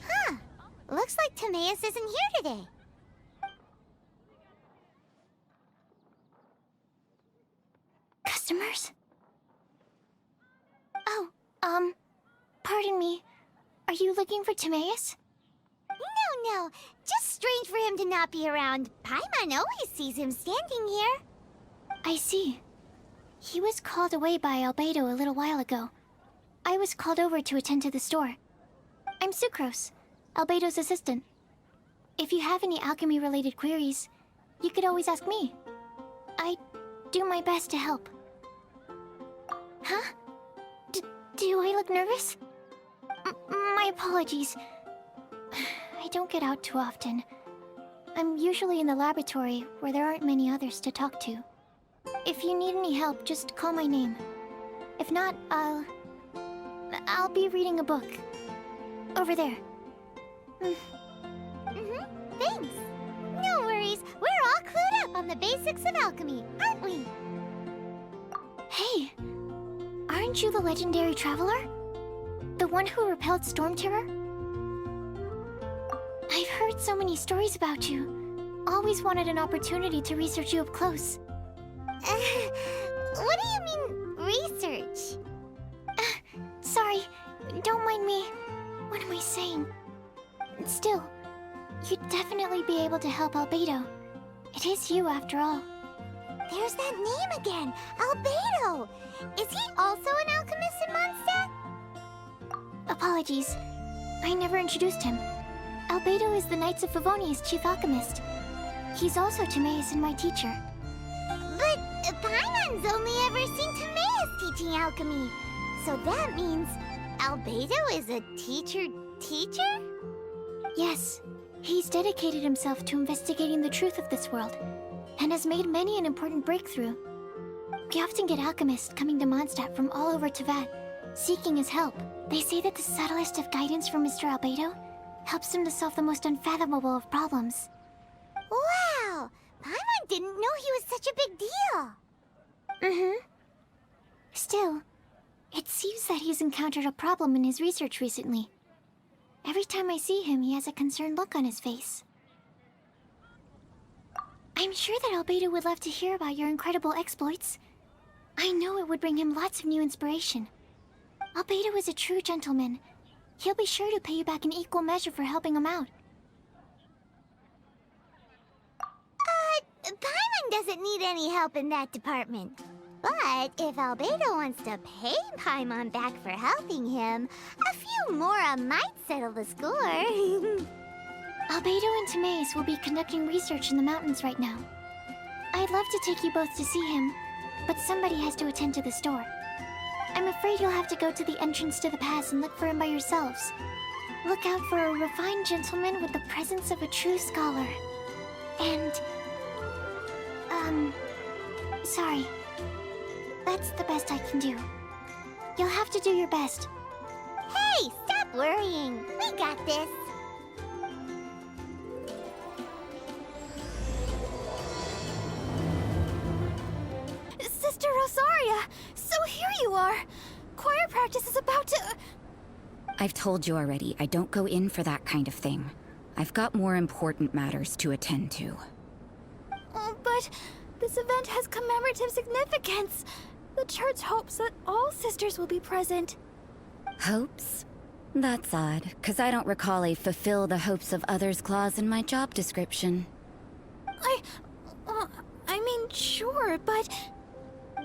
Huh. Looks like Timaeus isn't here today. Customers? Oh, pardon me. Are you looking for Timaeus? No. Just strange for him to not be around. Paimon always sees him standing here. I see. He was called away by Albedo a little while ago. I was called over to attend to the store. I'm Sucrose, Albedo's assistant. If you have any alchemy-related queries, you could always ask me. I do my best to help. Huh? Do I look nervous? My apologies. I don't get out too often. I'm usually in the laboratory where there aren't many others to talk to. If you need any help, just call my name. If not, I'll be reading a book. Over there. Thanks. No worries. We're all clued up on the basics of alchemy, aren't we? Hey, aren't you the legendary traveler? The one who repelled Storm Terror? I've heard so many stories about you. Always wanted an opportunity to research you up close. What do you mean, research? Sorry, don't mind me. What am I saying? Still, you'd definitely be able to help Albedo. It is you, after all. There's that name again, Albedo! Is he also an alchemist in Mondstadt? Apologies, I never introduced him. Albedo is the Knights of Favonia's chief alchemist. He's also Timaeus and my teacher. But Paimon's only ever seen Timaeus teaching alchemy. So that means Albedo is a teacher? Yes. He's dedicated himself to investigating the truth of this world, and has made many an important breakthrough. We often get alchemists coming to Mondstadt from all over Teyvat, seeking his help. They say that the subtlest of guidance from Mr. Albedo helps him to solve the most unfathomable of problems. Wow! Paimon didn't know he was such a big deal! Still, it seems that he's encountered a problem in his research recently. Every time I see him, he has a concerned look on his face. I'm sure that Albedo would love to hear about your incredible exploits. I know it would bring him lots of new inspiration. Albedo is a true gentleman. He'll be sure to pay you back in equal measure for helping him out. Paimon doesn't need any help in that department. But if Albedo wants to pay Paimon back for helping him, a few more might settle the score. Albedo and Timaeus will be conducting research in the mountains right now. I'd love to take you both to see him, but somebody has to attend to the store. I'm afraid you'll have to go to the entrance to the pass and look for him by yourselves. Look out for a refined gentleman with the presence of a true scholar. And... sorry. That's the best I can do. You'll have to do your best. Hey, stop worrying. We got this. Sister Rosaria! So here you are! Choir practice is about to... I've told you already, I don't go in for that kind of thing. I've got more important matters to attend to. But this event has commemorative significance. The church hopes that all sisters will be present. Hopes? That's odd, because I don't recall a fulfill the hopes of others clause in my job description. I mean, sure, but...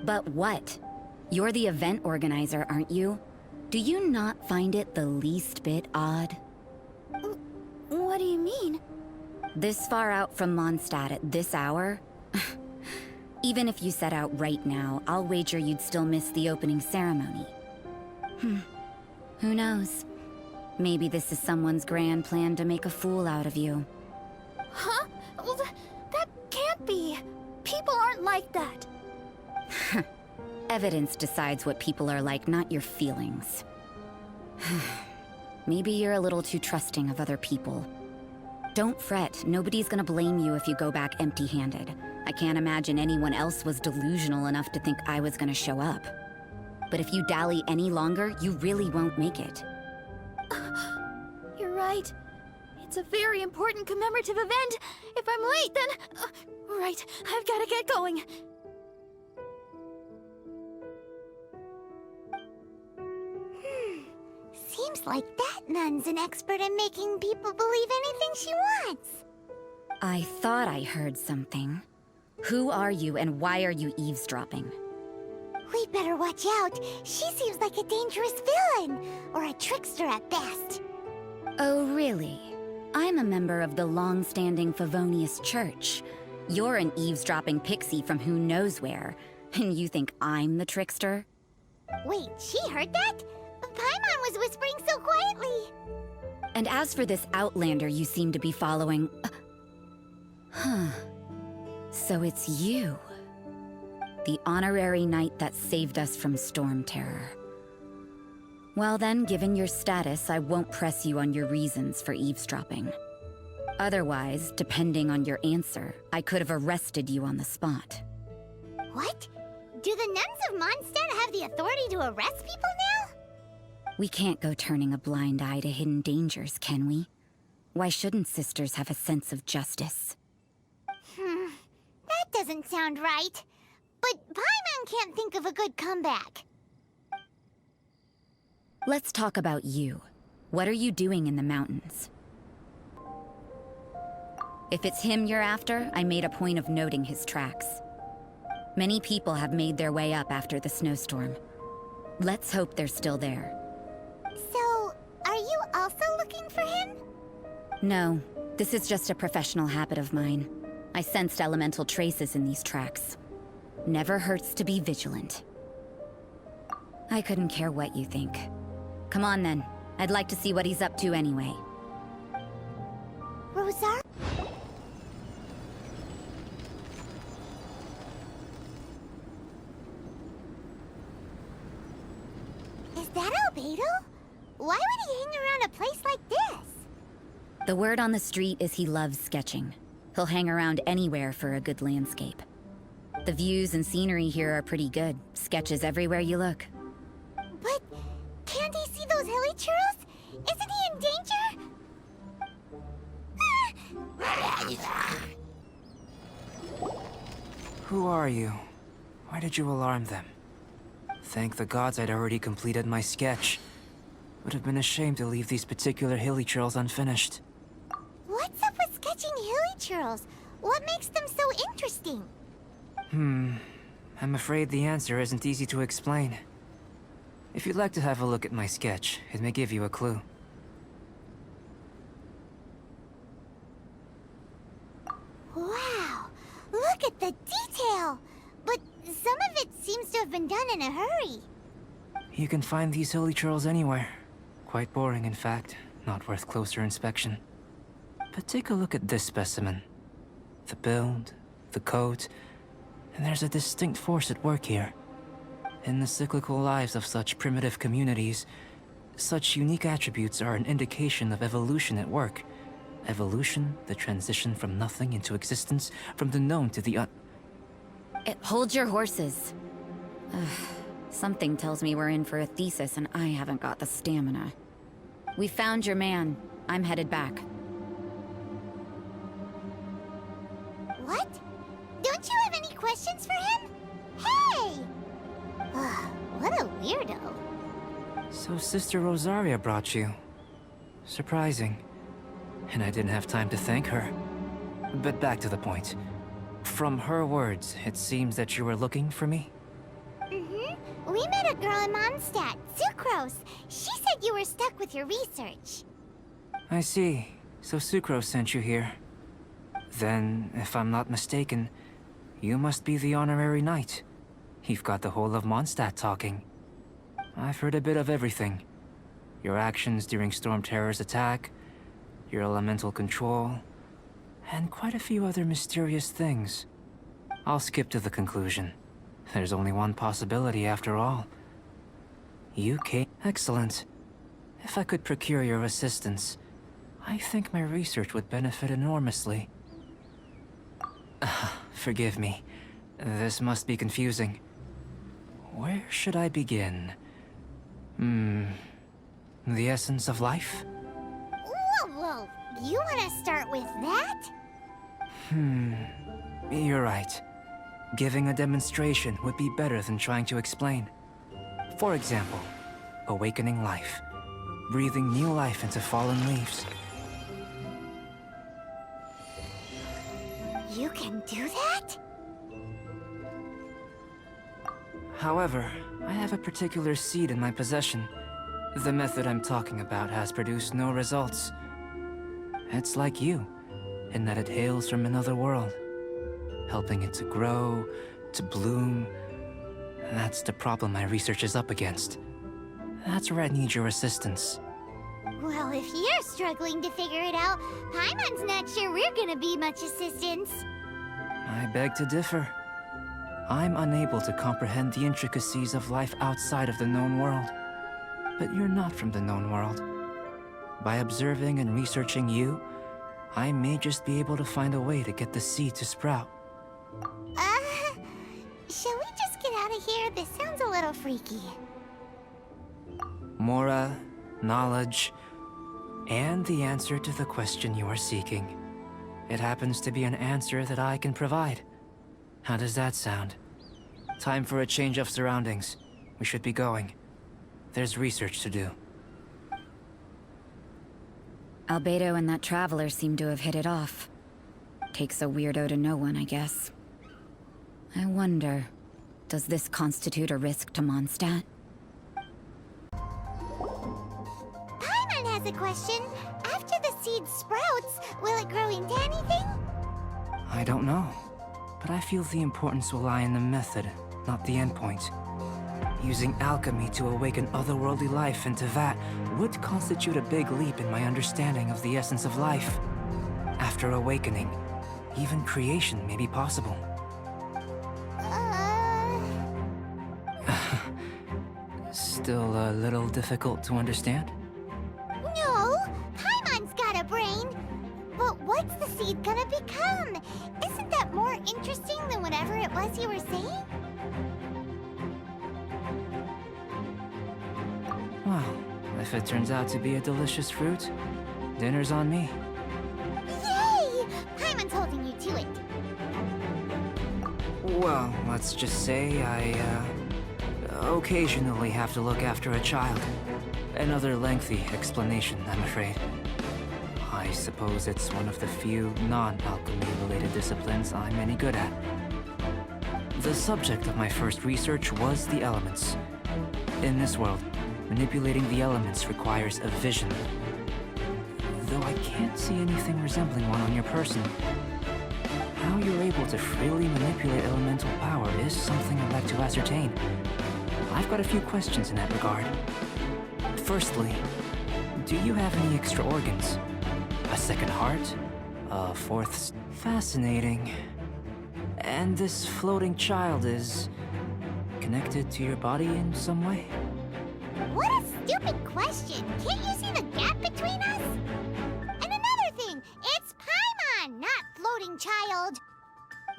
But what? You're the event organizer, aren't you? Do you not find it the least bit odd? What do you mean? This far out from Mondstadt at this hour? Even if you set out right now, I'll wager you'd still miss the opening ceremony. Who knows? Maybe this is someone's grand plan to make a fool out of you. Huh? Well, that can't be. People aren't like that. Evidence decides what people are like, not your feelings. Maybe you're a little too trusting of other people. Don't fret, nobody's gonna blame you if you go back empty-handed. I can't imagine anyone else was delusional enough to think I was gonna show up. But if you dally any longer, you really won't make it. right. It's a very important commemorative event. If I'm late, then... right, I've gotta get going. Seems like that nun's an expert in making people believe anything she wants. I thought I heard something. Who are you and why are you eavesdropping? We'd better watch out. She seems like a dangerous villain, or a trickster at best. Oh, really? I'm a member of the long-standing Favonius Church. You're an eavesdropping pixie from who knows where, and you think I'm the trickster? Wait, she heard that? Paimon was whispering so quietly. And as for this outlander you seem to be following... Huh. So it's you. The honorary knight that saved us from storm terror. Well then, given your status, I won't press you on your reasons for eavesdropping. Otherwise, depending on your answer, I could have arrested you on the spot. What? Do the nuns of Mondstadt have the authority to arrest people now? We can't go turning a blind eye to hidden dangers, can we? Why shouldn't sisters have a sense of justice? That doesn't sound right. But Paimon can't think of a good comeback. Let's talk about you. What are you doing in the mountains? If it's him you're after, I made a point of noting his tracks. Many people have made their way up after the snowstorm. Let's hope they're still there. So, are you also looking for him? No, this is just a professional habit of mine. I sensed elemental traces in these tracks. Never hurts to be vigilant. I couldn't care what you think. Come on then. I'd like to see what he's up to anyway. Rosar? Is that Albedo? Why would he hang around a place like this? The word on the street is he loves sketching. He'll hang around anywhere for a good landscape. The views and scenery here are pretty good. Sketches everywhere you look. But can't he see those hilly churros? Isn't he in danger? Who are you? Why did you alarm them? Thank the gods I'd already completed my sketch. Would have been a shame to leave these particular hilly trails unfinished. What's up with sketching hilly churros? What makes them so interesting? I'm afraid the answer isn't easy to explain. If you'd like to have a look at my sketch, it may give you a clue. Wow, look at the detail! But some of it seems to have been done in a hurry. You can find these hilly trails anywhere. Quite boring, in fact. Not worth closer inspection. But take a look at this specimen. The build, the coat, and there's a distinct force at work here. In the cyclical lives of such primitive communities, such unique attributes are an indication of evolution at work. Evolution, the transition from nothing into existence, from the known to the Hold your horses. Something tells me we're in for a thesis and I haven't got the stamina. We found your man. I'm headed back. What? Don't you have any questions for him? Hey! What a weirdo. So Sister Rosaria brought you. Surprising. And I didn't have time to thank her. But back to the point. From her words, it seems that you were looking for me? We met a girl in Mondstadt, Sucrose. She said you were stuck with your research. I see. So Sucrose sent you here. Then, if I'm not mistaken, you must be the honorary knight. You've got the whole of Mondstadt talking. I've heard a bit of everything. Your actions during Storm Terror's attack, your elemental control, and quite a few other mysterious things. I'll skip to the conclusion. There's only one possibility after all. You came... Excellent. If I could procure your assistance, I think my research would benefit enormously. Forgive me. This must be confusing. Where should I begin? The essence of life? Whoa, You want to start with that? You're right. Giving a demonstration would be better than trying to explain. For example, awakening life. Breathing new life into fallen leaves. You can do that? However, I have a particular seed in my possession. The method I'm talking about has produced no results. It's like you, in that it hails from another world. Helping it to grow, to bloom. That's the problem my research is up against. That's where I need your assistance. Well, if you're struggling to figure it out, Paimon's not sure we're gonna be much assistance. I beg to differ. I'm unable to comprehend the intricacies of life outside of the known world. But you're not from the known world. By observing and researching you, I may just be able to find a way to get the seed to sprout. Shall we just get out of here? This sounds a little freaky. Mora, knowledge, and the answer to the question you are seeking. It happens to be an answer that I can provide. How does that sound? Time for a change of surroundings. We should be going. There's research to do. Albedo and that traveler seem to have hit it off. Takes a weirdo to know one, I guess. I wonder, does this constitute a risk to Mondstadt? Paimon has a question. After the seed sprouts, will it grow into anything? I don't know, but I feel the importance will lie in the method, not the endpoint. Using alchemy to awaken otherworldly life into that would constitute a big leap in my understanding of the essence of life. After awakening, even creation may be possible. Still a little difficult to understand? No, Paimon's got a brain. But what's the seed gonna become? Isn't that more interesting than whatever it was you were saying? Well, if it turns out to be a delicious fruit, dinner's on me. Yay! Paimon's holding you to it. Well, let's just say I, occasionally have to look after a child. Another lengthy explanation, I'm afraid. I suppose it's one of the few non-alchemy-related disciplines I'm any good at. The subject of my first research was the elements. In this world, manipulating the elements requires a vision. Though I can't see anything resembling one on your person. How you're able to freely manipulate elemental power is something I'd like to ascertain. I've got a few questions in that regard. Firstly, do you have any extra organs? A second heart? A fourth... Fascinating. And this floating child is... connected to your body in some way? What a stupid question! Can't you see the gap between us? And another thing, it's Paimon, not floating child.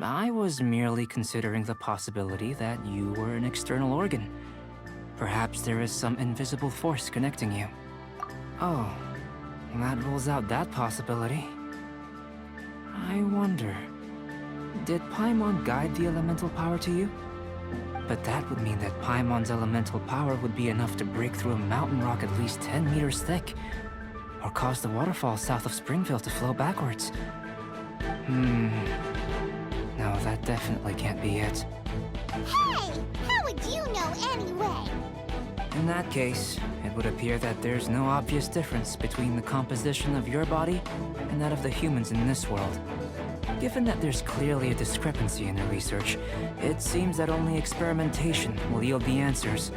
I was merely considering the possibility that you were an external organ. Perhaps there is some invisible force connecting you. Oh, that rules out that possibility. I wonder, did Paimon guide the elemental power to you? But that would mean that Paimon's elemental power would be enough to break through a mountain rock at least 10 meters thick, or cause the waterfall south of Springfield to flow backwards. No, that definitely can't be it. Hey! How would you know anyway? In that case, it would appear that there's no obvious difference between the composition of your body and that of the humans in this world. Given that there's clearly a discrepancy in the research, it seems that only experimentation will yield the answers.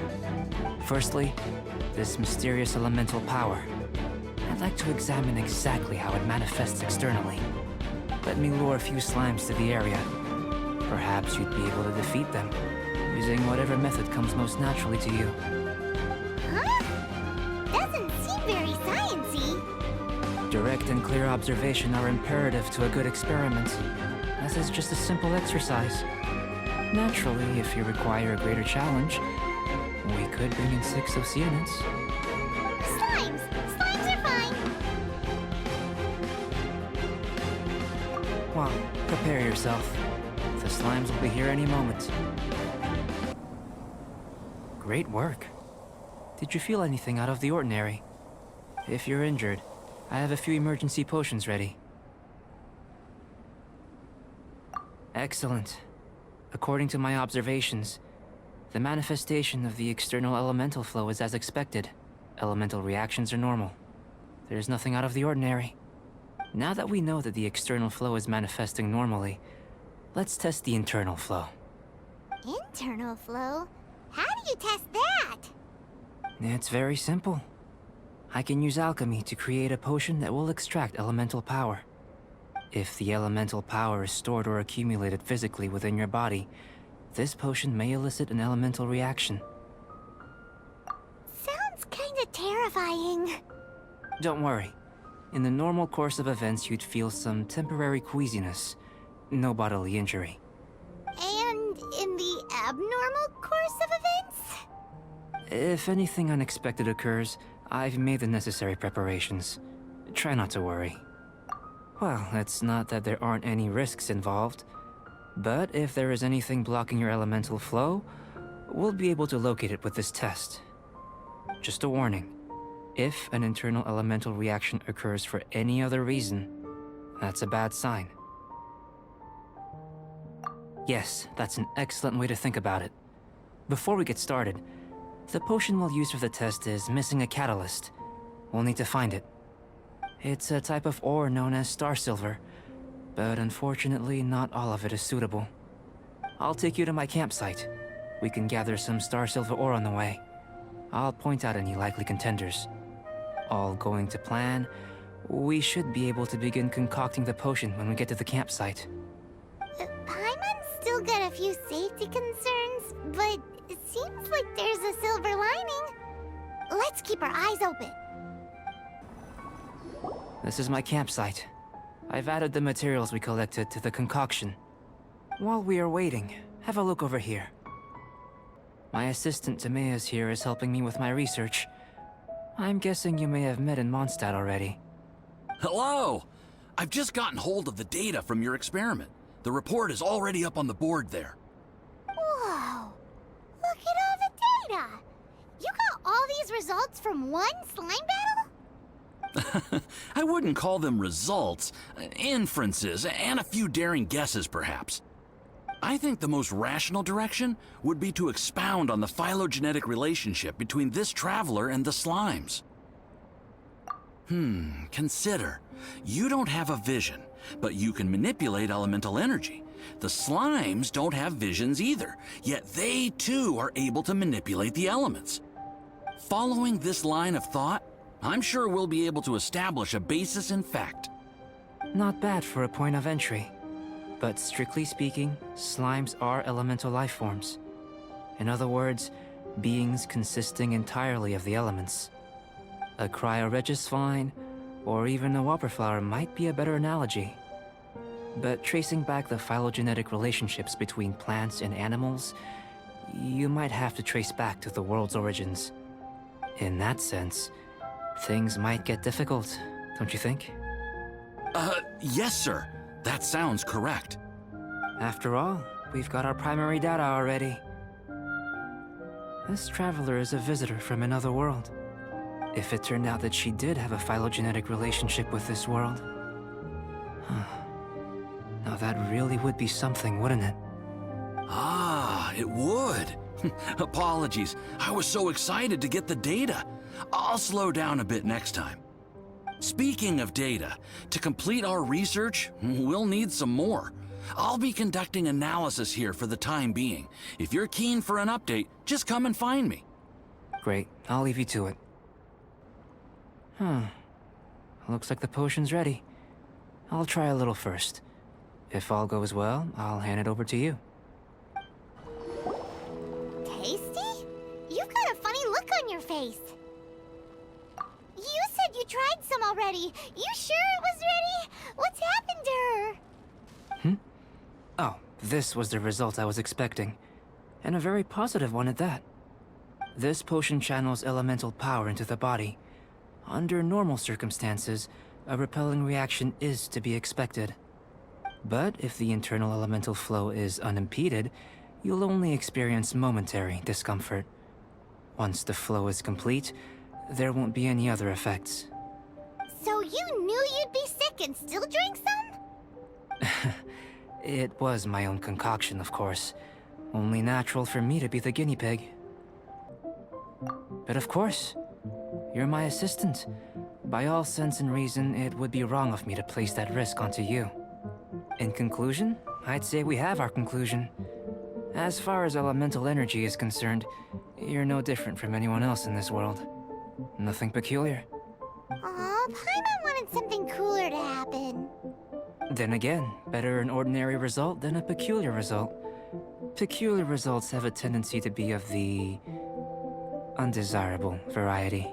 Firstly, this mysterious elemental power. I'd like to examine exactly how it manifests externally. Let me lure a few slimes to the area. Perhaps you'd be able to defeat them, using whatever method comes most naturally to you. Huh? Doesn't seem very sciencey. Direct and clear observation are imperative to a good experiment, as is just a simple exercise. Naturally, if you require a greater challenge, we could bring in 6 Oceanids. Slimes! Slimes are fine! Well, prepare yourself. The slimes will be here any moment. Great work. Did you feel anything out of the ordinary? If you're injured, I have a few emergency potions ready. Excellent. According to my observations, the manifestation of the external elemental flow is as expected. Elemental reactions are normal. There's nothing out of the ordinary. Now that we know that the external flow is manifesting normally, let's test the internal flow. Internal flow? How do you test that? It's very simple. I can use alchemy to create a potion that will extract elemental power. If the elemental power is stored or accumulated physically within your body, this potion may elicit an elemental reaction. Sounds kinda terrifying. Don't worry. In the normal course of events, you'd feel some temporary queasiness. No bodily injury. And in the abnormal course of events? If anything unexpected occurs, I've made the necessary preparations. Try not to worry. Well, it's not that there aren't any risks involved. But if there is anything blocking your elemental flow, we'll be able to locate it with this test. Just a warning. If an internal elemental reaction occurs for any other reason, that's a bad sign. Yes, that's an excellent way to think about it. Before we get started, the potion we'll use for the test is missing a catalyst. We'll need to find it. It's a type of ore known as star silver, but unfortunately not all of it is suitable. I'll take you to my campsite. We can gather some star silver ore on the way. I'll point out any likely contenders. All going to plan, we should be able to begin concocting the potion when we get to the campsite. Paimon's still got a few safety concerns, but it seems like there's a silver lining. Let's keep our eyes open. This is my campsite. I've added the materials we collected to the concoction. While we are waiting, have a look over here. My assistant Timaeus here is helping me with my research. I'm guessing you may have met in Mondstadt already. Hello! I've just gotten hold of the data from your experiment. The report is already up on the board there. Whoa! Look at all the data! You got all these results from one slime battle? I wouldn't call them results, inferences, and a few daring guesses perhaps. I think the most rational direction would be to expound on the phylogenetic relationship between this traveler and the slimes. Consider. You don't have a vision, but you can manipulate elemental energy. The slimes don't have visions either, yet they too are able to manipulate the elements. Following this line of thought, I'm sure we'll be able to establish a basis in fact. Not bad for a point of entry. But strictly speaking, slimes are elemental life forms. In other words, beings consisting entirely of the elements. A cryoregisvine, or even a whopperflower might be a better analogy. But tracing back the phylogenetic relationships between plants and animals, you might have to trace back to the world's origins. In that sense, things might get difficult, don't you think? Yes, sir. That sounds correct. After all, we've got our primary data already. This traveler is a visitor from another world. If it turned out that she did have a phylogenetic relationship with this world... Now that really would be something, wouldn't it? Ah, it would. Apologies. I was so excited to get the data. I'll slow down a bit next time. Speaking of data, to complete our research, we'll need some more. I'll be conducting analysis here for the time being. If you're keen for an update, just come and find me. Great, I'll leave you to it. Looks like the potion's ready. I'll try a little first. If all goes well, I'll hand it over to you. Tasty? You've got a funny look on your face. You said you tried some already. You sure it was ready? What's happened to her? Oh, this was the result I was expecting. And a very positive one at that. This potion channels elemental power into the body. Under normal circumstances, a repelling reaction is to be expected. But if the internal elemental flow is unimpeded, you'll only experience momentary discomfort. Once the flow is complete, there won't be any other effects. So you knew you'd be sick and still drank some? It was my own concoction, of course. Only natural for me to be the guinea pig. But of course, you're my assistant. By all sense and reason, it would be wrong of me to place that risk onto you. In conclusion, I'd say we have our conclusion. As far as elemental energy is concerned, you're no different from anyone else in this world. Nothing peculiar. Aw, Paimon wanted something cooler to happen. Then again, better an ordinary result than a peculiar result. Peculiar results have a tendency to be of the undesirable variety.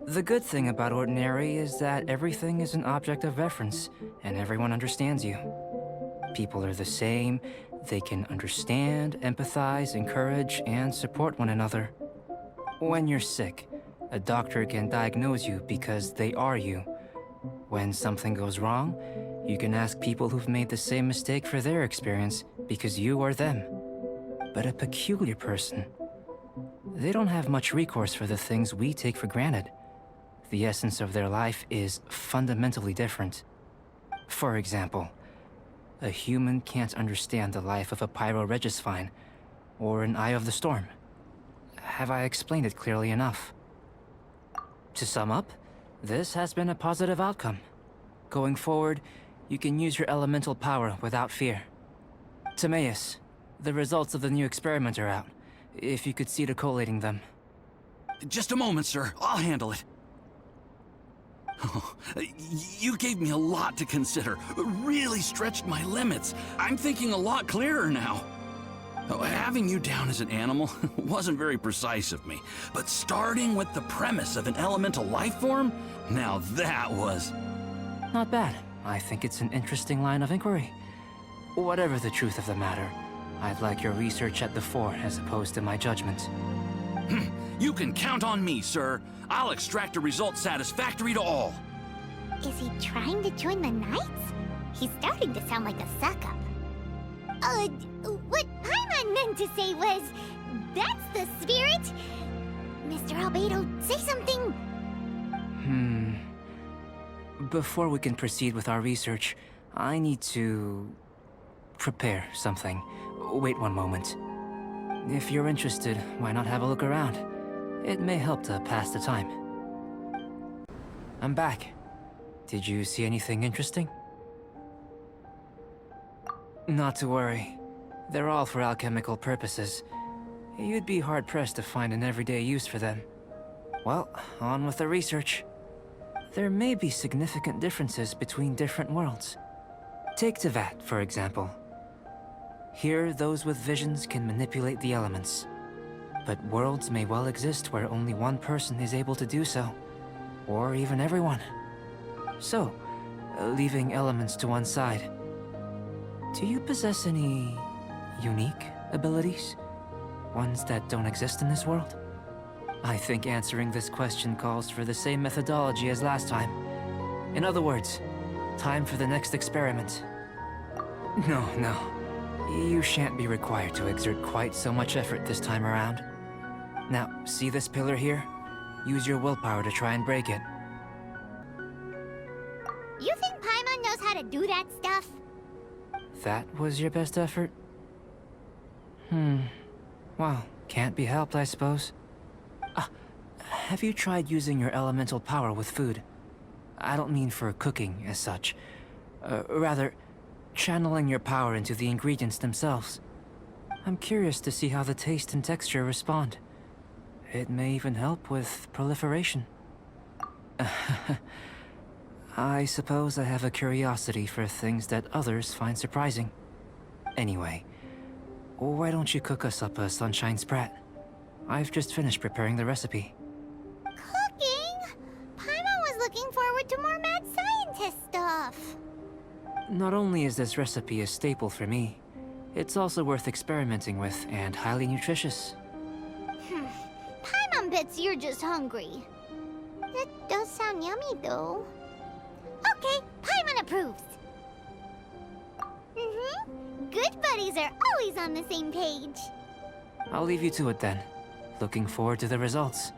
The good thing about ordinary is that everything is an object of reference, and everyone understands you. People are the same, they can understand, empathize, encourage, and support one another. When you're sick, a doctor can diagnose you because they are you. When something goes wrong, you can ask people who've made the same mistake for their experience because you are them. But a peculiar person, they don't have much recourse for the things we take for granted. The essence of their life is fundamentally different. For example, a human can't understand the life of a pyro-regisvine or an Eye of the Storm. Have I explained it clearly enough? To sum up, this has been a positive outcome. Going forward, you can use your elemental power without fear. Timaeus, the results of the new experiment are out. If you could see to collating them. Just a moment, sir. I'll handle it. You gave me a lot to consider. Really stretched my limits. I'm thinking a lot clearer now. Having you down as an animal wasn't very precise of me, but starting with the premise of an elemental life form, now that was... Not bad. I think it's an interesting line of inquiry. Whatever the truth of the matter, I'd like your research at the fore as opposed to my judgment. You can count on me, sir. I'll extract a result satisfactory to all. Is he trying to join the Knights? He's starting to sound like a suck-up. What Paimon meant to say was, that's the spirit. Mr. Albedo, say something. Before we can proceed with our research, I need to... prepare something. Wait one moment. If you're interested, why not have a look around? It may help to pass the time. I'm back. Did you see anything interesting? Not to worry. They're all for alchemical purposes. You'd be hard-pressed to find an everyday use for them. Well, on with the research. There may be significant differences between different worlds. Take Tevat, for example. Here, those with visions can manipulate the elements. But worlds may well exist where only one person is able to do so. Or even everyone. So, leaving elements to one side, do you possess any unique abilities? Ones that don't exist in this world? I think answering this question calls for the same methodology as last time. In other words, time for the next experiment. No. You shan't be required to exert quite so much effort this time around. Now, see this pillar here? Use your willpower to try and break it. You think Paimon knows how to do that stuff? That was your best effort? Well, can't be helped, I suppose. Have you tried using your elemental power with food? I don't mean for cooking, as such. Rather, channeling your power into the ingredients themselves. I'm curious to see how the taste and texture respond. It may even help with proliferation. I suppose I have a curiosity for things that others find surprising. Anyway, why don't you cook us up a sunshine sprat? I've just finished preparing the recipe. Cooking? Paimon was looking forward to more mad scientist stuff. Not only is this recipe a staple for me, it's also worth experimenting with and highly nutritious. Paimon bets you're just hungry. It does sound yummy, though. Okay, Paimon approves. are always on the same page. I'll leave you to it then. Looking forward to the results.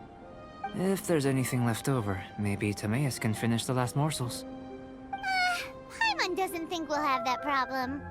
If there's anything left over, maybe Timaeus can finish the last morsels. Paimon doesn't think we'll have that problem.